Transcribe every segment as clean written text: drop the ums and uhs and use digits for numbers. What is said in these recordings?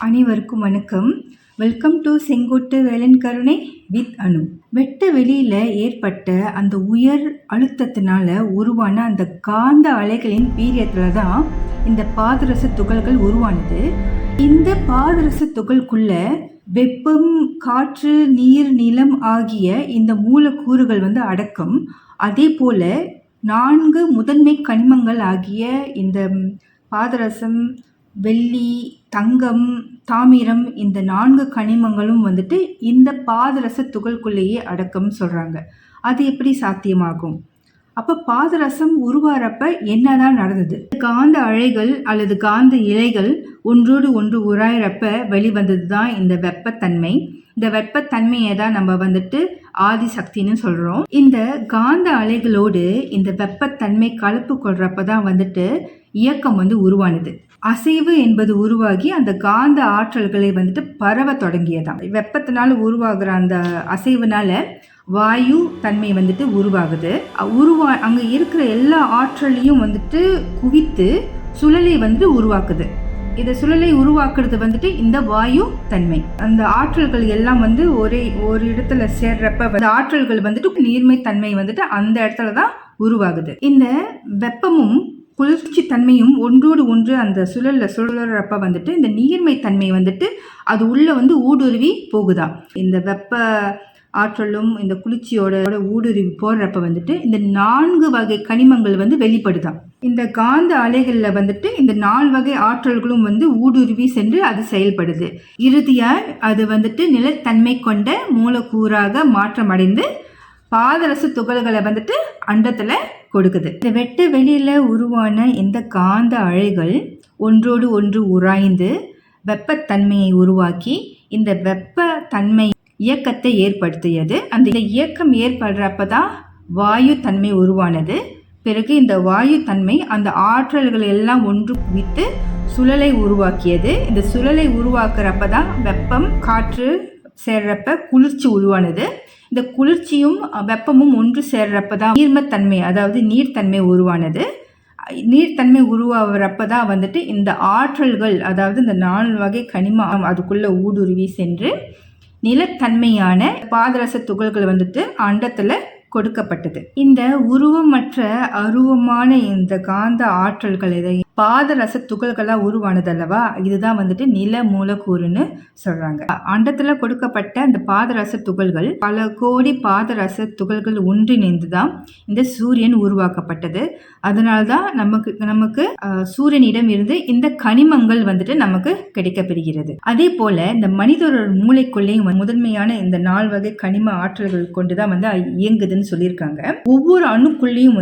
அனைவருக்கும் வணக்கம். Welcome to செங்குட்டு Velan கருணை வித் அனு. வெட்ட வெளியில் ஏற்பட்ட அந்த உயர் அழுத்தத்தினால உருவான அந்த காந்த அலைகளின் வீரியத்தில் தான் இந்த பாதரச துகள்கள் உருவானது. இந்த பாதரச துகள்குள்ள வெப்பம், காற்று, நீர், நிலம் ஆகிய இந்த மூலக்கூறுகள் அடக்கம். அதே போல 4 முதன்மை கனிமங்கள் ஆகிய இந்த பாதரசம், வெள்ளி, தங்கம், தாமிரம், இந்த 4 கனிமங்களும் இந்த பாதரச துகள்குள்ளேயே அடக்கம் சொல்கிறாங்க. அது எப்படி சாத்தியமாகும்? அப்போ பாதரசம் உருவாகிறப்ப என்னதான் நடந்தது? காந்த அலைகள் அல்லது காந்த இழைகள் ஒன்றோடு ஒன்று உராயிறப்ப வெளிவந்தது தான் இந்த வெப்பத்தன்மை. இந்த வெப்பத்தன்மையை தான் நம்ம ஆதி சக்தின்னு சொல்கிறோம். இந்த காந்த அலைகளோடு இந்த வெப்பத்தன்மை கலப்பு கொள்றப்ப தான் இயக்கம் உருவானது. அசைவு என்பது உருவாகி அந்த காந்த ஆற்றல்களை பரவ தொடங்கியதாம். வெப்பத்தினால உருவாகிற அந்த அசைவுனால வாயு தன்மை உருவாகுது. அங்கே இருக்கிற எல்லா ஆற்றலையும் குவித்து சுழலை உருவாக்குது. இதை சுழலை உருவாக்குறது இந்த வாயு தன்மை. அந்த ஆற்றல்கள் எல்லாம் ஒரு இடத்துல சேர்றப்ப ஆற்றல்கள் நீர்மை தன்மை அந்த இடத்துல தான் உருவாகுது. இந்த வெப்பமும் குளிர்ச்சி தன்மையும் ஒன்றோடு ஒன்று அந்த சுழறப்ப இந்த நீர்மை தன்மை அது உள்ள ஊடுருவி போகுதாம். இந்த வெப்ப ஆற்றலும் இந்த குளிர்ச்சியோட ஊடுருவி போடுறப்ப இந்த 4 வகை கனிமங்கள் வெளிப்படுதாம். இந்த காந்த அலைகளில் இந்த 4 வகை ஆற்றல்களும் ஊடுருவி சென்று அது செயல்படுது. இறுதியாக அது நிலத்தன்மை கொண்ட மூலக்கூறாக மாற்றமடைந்து பாதரச துகள்களை அண்டத்துல கொடுக்குது. இந்த வெட்ட வெளியில உருவான இந்த காந்த அலைகள் ஒன்றோடு ஒன்று உராய்ந்து வெப்பத்தன்மையை உருவாக்கி இந்த வெப்பத்தன்மை இயக்கத்தை ஏற்படுத்தியது. அந்த இயக்கம் ஏற்படுறப்பதான் வாயு தன்மை உருவானது. பிறகு இந்த வாயு தன்மை அந்த ஆற்றல்கள் எல்லாம் ஒன்று குவித்து சுழலை உருவாக்கியது. இந்த சுழலை உருவாக்குறப்பதான் வெப்பம், காற்று சேர்றப்ப குளிர்ச்சி உருவானது. இந்த குளிர்ச்சியும் வெப்பமும் ஒன்று சேர்றப்பதான் நீர்மத்தன்மை, அதாவது நீர்த்தன்மை உருவானது. நீர்த்தன்மை உருவாகிறப்பதான் இந்த ஆற்றல்கள், அதாவது இந்த 4 வகை கனிமம் அதுக்குள்ள ஊடுருவி சென்று நிலத்தன்மையான பாதரச துகள்கள் அண்டத்துல கொடுக்கப்பட்டது. இந்த உருவமற்ற அருவமான இந்த காந்த ஆற்றல்கள் பாதரச துகள்களா உருவானது அல்லவா, இதுதான் நில மூலக்கூறுன்னு சொல்றாங்க. அண்டத்துல கொடுக்கப்பட்ட அந்த பாதரச துகள்கள் பல கோடி பாதரச துகள்கள் ஒன்றிணைந்துதான் இந்த சூரியன் உருவாக்கப்பட்டது. அதனால்தான் நமக்கு சூரியனிடம் இருந்து இந்த கனிமங்கள் நமக்கு கிடைக்கப்பெறுகிறது. அதே போல இந்த மனிதரோட மூளைக்குள்ளேயும் முதன்மையான இந்த 4 வகை கனிம ஆற்றல்கள் கொண்டுதான் இயங்குதுன்னு சொல்லியிருக்காங்க. ஒவ்வொரு அணுக்குள்ளேயும்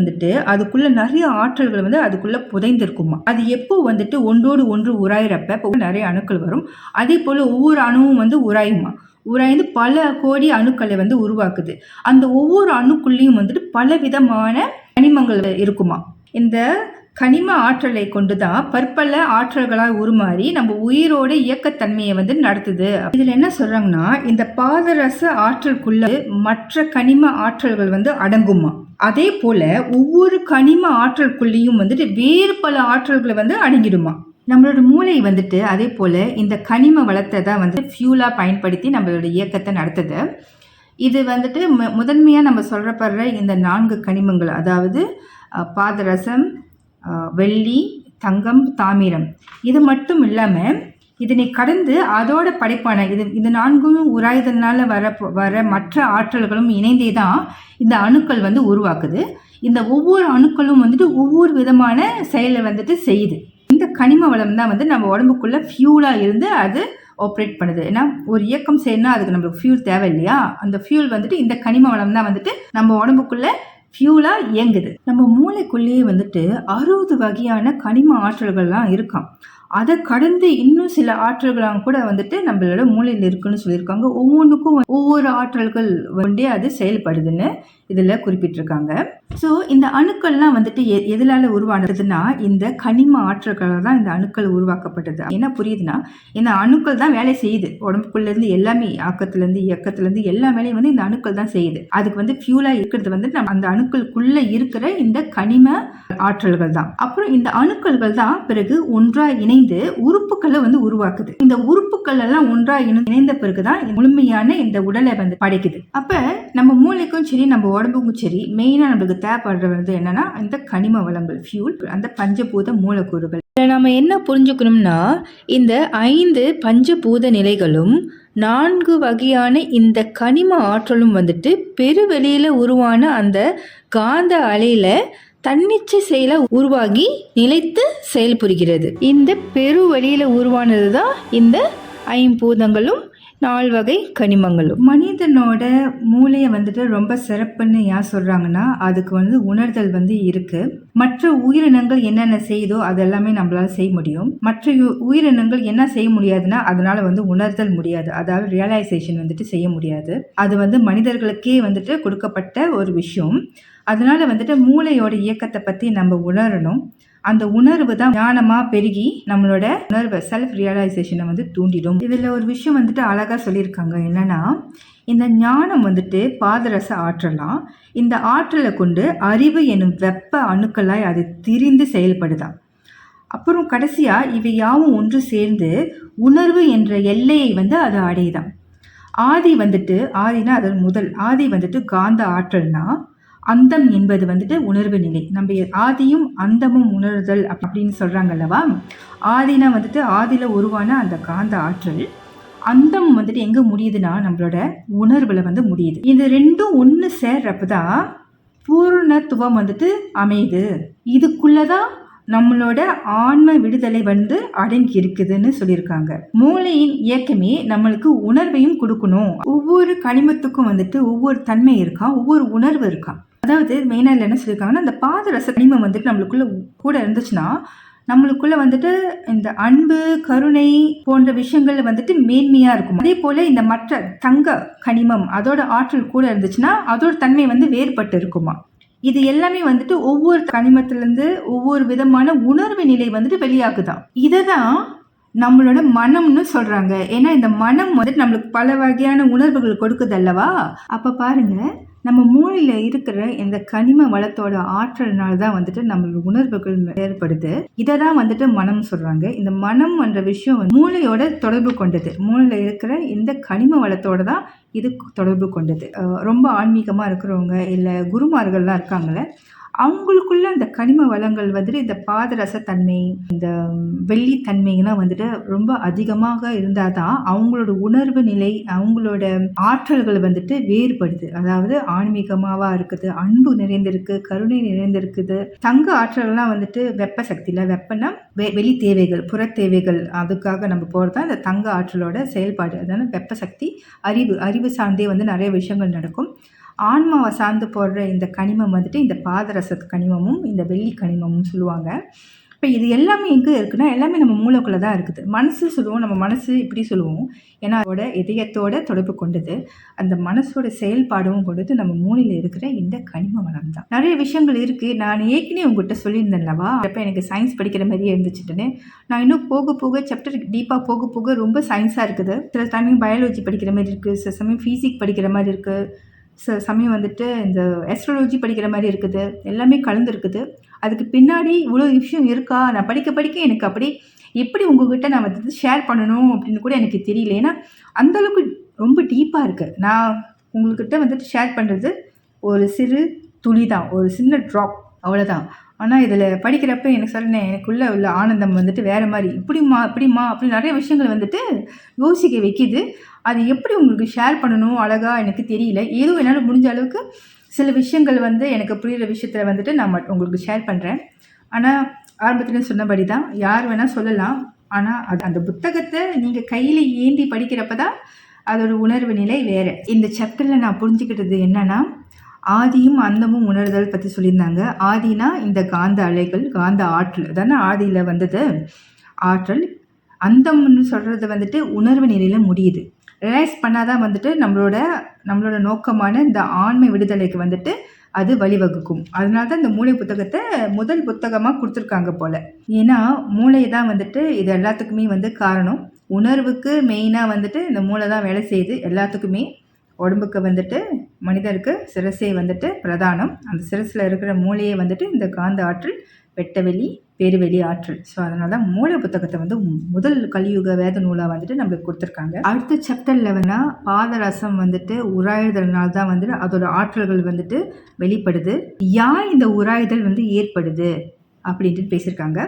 அதுக்குள்ள நிறைய ஆற்றல்கள் அதுக்குள்ள புதைந்திருக்குமா. அது எப்போ ஒன்றோடு ஒன்று உராயிறப்ப நிறைய அணுக்கள் வரும். அதே போல ஒவ்வொரு அணுவும் உராயுமா. உராய்ந்து பல கோடி அணுக்களை உருவாக்குது. அந்த ஒவ்வொரு அணுக்குள்ளேயும் பல விதமான கனிமங்கள் இருக்குமா. இந்த கனிம ஆற்றலை கொண்டுதான் பற்பல ஆற்றல்களாக உருமாறி நம்ம உயிரோட இயக்கத்தன்மையை நடத்துது. இதுல என்ன சொல்றாங்கன்னா, இந்த பாதரச ஆற்றலுக்குள்ள மற்ற கனிம ஆற்றல்கள் அடங்குமா. அதே போல ஒவ்வொரு கனிம ஆற்றலுக்குள்ளேயும் வேறு பல ஆற்றல்களை அடங்கிடுமா. நம்மளோட மூளை அதே போல இந்த கனிம வளத்தை தான் ஃபியூலா பயன்படுத்தி நம்மளோட இயக்கத்தை நடத்துது. இது முதன்மையா நம்ம சொல்றப்படுற இந்த 4 கனிமங்கள், அதாவது பாதரசம், வெள்ளி, தங்கம், தாமிரம், இது மட்டும் இல்லாமல் இதனை கடந்து அதோட படைப்பான இது 4 உராய்தனால வர மற்ற ஆற்றல்களும் இணைந்தே தான் இந்த அணுக்கள் உருவாக்குது. இந்த ஒவ்வொரு அணுக்களும் ஒவ்வொரு விதமான செயலை செய்யுது. இந்த கனிம வளம் தான் நம்ம உடம்புக்குள்ள ஃபியூலா இருந்து அது ஆப்ரேட் பண்ணுது. ஏன்னா ஒரு இயக்கம் செய்யணும்னா அதுக்கு நம்மளுக்கு ஃபியூல் தேவை இல்லையா. அந்த ஃபியூல் இந்த கனிம வளம் தான் நம்ம உடம்புக்குள்ள ஃபியூலா இயங்குது. நம்ம மூளைக்குள்ளேயே 60 வகையான கனிம ஆற்றல்கள்லாம் இருக்காம். அதை கடந்து இன்னும் சில ஆற்றல்களாக கூட நம்மளோட மூளையில் இருக்குன்னு சொல்லியிருக்காங்க. ஒவ்வொன்றுக்கும் ஒவ்வொரு ஆற்றல்கள் அது செயல்படுதுன்னு இதில் குறிப்பிட்டிருக்காங்க. ஸோ இந்த அணுக்கள்லாம் வந்துட்டு எதனால உருவானதுன்னா இந்த கனிம ஆற்றல்களால் தான் இந்த அணுக்கள் உருவாக்கப்பட்டது. என்ன புரியுதுன்னா இந்த அணுக்கள் தான் வேலை செய்யுது. உடம்புக்குள்ளேருந்து எல்லாமே ஆக்கத்துலேருந்து இயக்கத்துலேருந்து எல்லா வேலையும் வந்து இந்த அணுக்கள் தான் செய்யுது. அதுக்கு வந்து ஃபியூலாக இருக்கிறது வந்து நம்ம அந்த அணுக்களுக்குள்ளே இருக்கிற இந்த கனிம ஆற்றல்கள் தான். அப்புறம் இந்த அணுக்கள்கள் தான் பிறகு ஒன்றாக இணைந்து உறுப்புகளை வந்து உருவாக்குது. இந்த உறுப்புகள் எல்லாம் ஒன்றாக இணைந்த பிறகுதான் முழுமையான இந்த உடலை வந்து படைக்குது. அப்ப நம்ம மூளைக்கும் சரி நம்ம உடம்புக்கும் சரி மெயினா நம்மளுக்கு தேவைப்படுறது என்னன்னா இந்த கனிம வளங்கள், ஃபியூல், அந்த பஞ்சபூத மூலக்கூறுகள். நம்ம என்ன புரிஞ்சுக்கணும்னா இந்த 5 பஞ்சபூத நிலைகளும் 4 வகையான இந்த கனிம ஆற்றலும் வந்துட்டு பெருவெளியில உருவான அந்த காந்த அலையில தன்னிச்சை செயல உருவாகி நிலைத்து செயல்புரிகிறது. இந்த பெருவெளியில உருவானது தான் இந்த 5 பூதங்களும் 4 வகை கனிமங்களும். மனிதனோட மூளையை வந்துட்டு ரொம்ப சிறப்புன்னு ஏன் சொல்கிறாங்கன்னா அதுக்கு வந்து உணர்தல் வந்து இருக்குது. மற்ற உயிரினங்கள் என்னென்ன செய்யுதோ அதெல்லாமே நம்மளால செய்ய முடியும். மற்ற உயிரினங்கள் என்ன செய்ய முடியாதுன்னா அதனால வந்து உணர்தல் முடியாது. அதாவது ரியலைசேஷன் வந்துட்டு செய்ய முடியாது. அது வந்து மனிதர்களுக்கே வந்துட்டு கொடுக்கப்பட்ட ஒரு விஷயம். அதனால வந்துட்டு மூளையோட இயக்கத்தை பற்றி நம்ம உணரணும். அந்த உணர்வு தான் ஞானமாக பெருகி நம்மளோட உணர்வை செல்ஃப் ரியலைசேஷனை வந்து தூண்டிடும். இதில் ஒரு விஷயம் வந்துட்டு அழகாக சொல்லியிருக்காங்க. என்னன்னா இந்த ஞானம் வந்துட்டு பாதரச ஆற்றலாம். இந்த ஆற்றலை கொண்டு அறிவு எனும் வெப்ப அணுக்களாய் அது திரிந்து செயல்படுதான். அப்புறம் கடைசியாக இவை யாவும் ஒன்று சேர்ந்து உணர்வு என்ற எல்லையை வந்து அது அடையுதான். ஆதி வந்துட்டு ஆதினா அது முதல் ஆதி வந்துட்டு காந்த ஆற்றல்னா அந்தம் என்பது வந்துட்டு உணர்வு நிலை. நம்ம ஆதியும் அந்தமும் உணர்தல் அப்படின்னு சொல்கிறாங்க அல்லவா. ஆதினா வந்துட்டு ஆதியில் உருவான அந்த காந்த ஆற்றல். அந்தம் வந்துட்டு எங்கே முடியுதுன்னா நம்மளோட உணர்வில் வந்து முடியுது. இது ரெண்டும் ஒன்று சேர்றப்ப தான் பூர்ணத்துவம் வந்துட்டு அமையுது. இதுக்குள்ளதான் நம்மளோட ஆன்ம விடுதலை வந்து அடங்கி இருக்குதுன்னு சொல்லியிருக்காங்க. மூளையின் இயக்கமே நம்மளுக்கு உணர்வையும் கொடுக்கணும். ஒவ்வொரு கனிமத்துக்கும் வந்துட்டு ஒவ்வொரு தன்மை இருக்கான், ஒவ்வொரு உணர்வு இருக்கான். அதாவது மெயினாக என்ன சொல்லியிருக்காங்கன்னா இந்த பாதரச கனிமம் வந்துட்டு நம்மளுக்குள்ள கூட இருந்துச்சுன்னா நம்மளுக்குள்ள வந்துட்டு இந்த அன்பு, கருணை போன்ற விஷயங்கள் வந்துட்டு மேன்மையாக இருக்கும். அதே போல் இந்த மற்ற தங்க கனிமம் அதோட ஆற்றல் கூட இருந்துச்சுன்னா அதோட தன்மை வந்து வேறுபட்டு இருக்குமா. இது எல்லாமே வந்துட்டு ஒவ்வொரு கனிமத்திலேருந்து ஒவ்வொரு விதமான உணர்வு நிலை வந்துட்டு வெளியாகுதான். இதை தான் நம்மளோட மனம்னு சொல்கிறாங்க. ஏன்னா இந்த மனம் வந்துட்டு நம்மளுக்கு பல வகையான உணர்வுகள் கொடுக்குது அல்லவா. அப்போ பாருங்க நம்ம மூளையில் இருக்கிற இந்த கனிம வளத்தோட ஆற்றல்னால தான் வந்துட்டு நம்மளோட உணர்வுகள் ஏற்படுது. இதை தான் வந்துட்டு மனம் சொல்கிறாங்க. இந்த மனம் என்ற விஷயம் வந்து மூளையோட தொடர்பு கொண்டது. மூளையில் இருக்கிற இந்த கனிம வளத்தோட தான் இது தொடர்பு கொண்டது. ரொம்ப ஆன்மீகமாக இருக்கிறவங்க இல்லை குருமார்கள்லாம் இருக்காங்களே அவங்களுக்குள்ள இந்த கனிம வளங்கள் வந்துட்டு இந்த பாதரசத்தன்மை, இந்த வெள்ளித்தன்மைலாம் வந்துட்டு ரொம்ப அதிகமாக இருந்தால் தான் அவங்களோட உணர்வு நிலை, அவங்களோட ஆற்றல்கள் வந்துட்டு வேறுபடுது. அதாவது ஆன்மீகமாவா இருக்குது, அன்பு நிறைந்திருக்கு, கருணை நிறைந்திருக்குது. தங்க ஆற்றல்லாம் வந்துட்டு வெப்ப சக்தியில், வெப்பனா வெளி தேவைகள், புற தேவைகள், அதுக்காக நம்ம போகிறதா இந்த தங்க ஆற்றலோட செயல்பாடு. அதனால வெப்ப சக்தி, அறிவு சார்ந்தே வந்து நிறைய விஷயங்கள் நடக்கும். ஆன்மாவை சார்ந்து போடுற இந்த கனிமம் வந்துட்டு இந்த பாதரச கனிமமும் இந்த வெள்ளி கனிமமும் சொல்லுவாங்க. இப்போ இது எல்லாமே எங்கே இருக்குன்னா எல்லாமே நம்ம மூளைக்குள்ளே தான் இருக்குது. மனசு சொல்லுவோம், நம்ம மனசு இப்படி சொல்லுவோம். ஏன்னா அதோட இதயத்தோட தொடர்பு கொண்டது. அந்த மனசோட செயல்பாடும் கொண்டது நம்ம மூளையில் இருக்கிற இந்த கனிம வளம் தான். நிறைய விஷயங்கள் இருக்குது. நான் ஏற்கனவே உங்கள்கிட்ட சொல்லியிருந்தேன்லவா, அப்போ எனக்கு சயின்ஸ் படிக்கிற மாதிரியே இருந்துச்சுட்டுன்னு. நான் இன்னும் போக போக சாப்டர் டீப்பாக போக போக ரொம்ப சயின்ஸாக இருக்குது. சில சமயம் பயாலஜி படிக்கிற மாதிரி இருக்குது, சில சமயம் ஃபிசிக்ஸ் படிக்கிற மாதிரி இருக்குது, சில சமயம் வந்துட்டு இந்த ஆஸ்ட்ராலஜி படிக்கிற மாதிரி இருக்குது. எல்லாமே கலந்துருக்குது. அதுக்கு பின்னாடி இவ்வளோ விஷயம் இருக்கா, நான் படிக்க படிக்க எனக்கு அப்படி எப்படி உங்ககிட்ட நான் வந்து ஷேர் பண்ணணும் அப்படின்னு கூட எனக்கு தெரியல. ஏன்னா அந்தளவுக்கு ரொம்ப டீப்பாக இருக்குது. நான் உங்கள்கிட்ட வந்துட்டு ஷேர் பண்ணுறது ஒரு சிறு துளி தான், ஒரு சின்ன ட்ராப், அவ்வளோதான். ஆனால் இதில் படிக்கிறப்ப எனக்கு சொன்னேன், எனக்குள்ளே உள்ள ஆனந்தம் வந்துட்டு வேறு மாதிரி, இப்படிமா அப்படி நிறைய விஷயங்கள் வந்துட்டு யோசிக்க வைக்கிது. அது எப்படி உங்களுக்கு ஷேர் பண்ணணும் அழகாக எனக்கு தெரியல. ஏதோ என்னால் முடிஞ்ச அளவுக்கு சில விஷயங்கள் வந்து எனக்கு புரிகிற விஷயத்தில் வந்துட்டு நான் உங்களுக்கு ஷேர் பண்ணுறேன். ஆனால் ஆரம்பத்தில் சொன்னபடி தான் யார் வேணால் சொல்லலாம். ஆனால் அந்த புத்தகத்தை நீங்கள் கையில் ஏந்தி படிக்கிறப்ப தான் அதோட உணர்வு நிலை வேறு. இந்த சாப்டரில் நான் புரிஞ்சுக்கிட்டது என்னென்னா ஆதியும் அந்தமும் உணர்தல் பற்றி சொல்லியிருந்தாங்க. ஆதினா இந்த காந்த அலைகள், காந்த ஆற்றல் தானே ஆதியில் வந்தது ஆற்றல். அந்தம்னு சொல்கிறது வந்துட்டு உணர்வு நிலையில் முடியுது. ரியலைஸ் பண்ணாதான் வந்துட்டு நம்மளோட நோக்கமான இந்த ஆண்மை விடுதலைக்கு வந்துட்டு அது வழிவகுக்கும். அதனால தான் இந்த மூளை புத்தகத்தை முதல் புத்தகமாக கொடுத்துருக்காங்க போல. ஏன்னா மூளை தான் வந்துட்டு இது எல்லாத்துக்குமே வந்து காரணம். உணர்வுக்கு மெயினாக வந்துட்டு இந்த மூளை தான் வேலை செய்யுது எல்லாத்துக்குமே. உடம்புக்கு வந்துட்டு மனிதருக்கு சிரசே வந்துட்டு பிரதானம். அந்த சிரசில் இருக்கிற மூளையை வந்துட்டு இந்த காந்த ஆற்றல், வெட்டவெளி, பெருவெளி ஆற்றல். ஸோ அதனால தான் மூளை புத்தகத்தை வந்து முதல் கலியுக வேத நூலாக வந்துட்டு நம்மளுக்கு கொடுத்துருக்காங்க. அடுத்த சாப்டரில் வேணா பாதரசம் வந்துட்டு உராய்தல்னால தான் வந்துட்டு அதோட ஆற்றல்கள் வந்துட்டு வெளிப்படுது. யார் இந்த உராய்தல் வந்து ஏற்படுது அப்படின்ட்டு பேசியிருக்காங்க.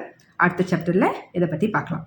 அடுத்த சாப்டரில் இதை பற்றி பார்க்கலாம்.